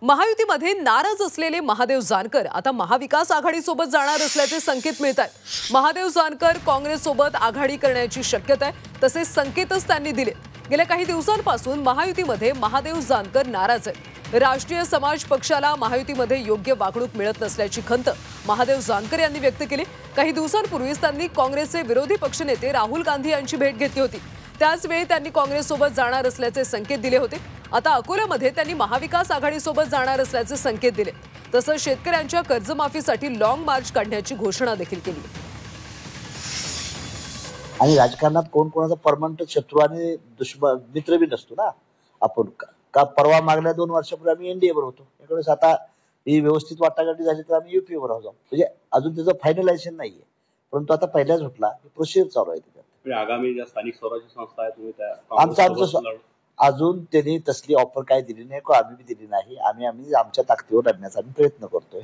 महायुतीमध्ये नाराज असलेले महादेव जानकर आता महाविकास आघाडीसोबत जाणार असल्याचे संकेत मिळतात। महादेव जानकर काँग्रेससोबत आघाडी करण्याची शक्यता आहे, तसे संकेतच त्यांनी दिले। गेल्या काही दिवसांपासून महायुतीमध्ये महादेव जानकर नाराज आहेत। राष्ट्रीय समाज पक्षाला महायुतीमध्ये योग्य वागणूक मिळत नसल्याची खंत महादेव जानकर यांनी व्यक्त केली। काही दिवसांपूर्वीच त्यांनी काँग्रेसचे विरोधी पक्षनेते राहुल गांधी यांची भेट घेतली होती। त्याच वेळी त्यांनी काँग्रेससोबत जाणार असल्याचे संकेत दिले होते। आता अकोल्यामध्ये त्यांनी महाविकास आघाडीसोबत जाणार असल्याचे संकेत दिले। तसंच शेतकऱ्यांच्या कर्जमाफीसाठी लॉंग मार्च काढण्याची घोषणा देखील केली। आणि राजकारणात कोण कोणाचा परमनंट शत्रू आणि दुश्मन मित्र बी नसतो ना। आपण का परवा मागल्या 2 वर्षापूर्वी आम्ही एनडीए वर होतो, त्यावेळेस आता ही व्यवस्थित वाटाघाटी झाली तर आम्ही युपी वर आहोत। म्हणजे अजून त्याचं फायनलायझेशन नाहीये, परंतु आता पहिल्याच होटला प्रोसिजर चालू आहे त्याच्यात। आगामी ज्या स्थानिक स्वराज्य संस्था आहेत तुम्ही त्या आमचं अजून त्यांनी तसली ऑफर काय दिली नाही, आम्ही बी दिली नाही। आम्ही आमच्या ताकदीवर लढण्याचा प्रयत्न करतोय।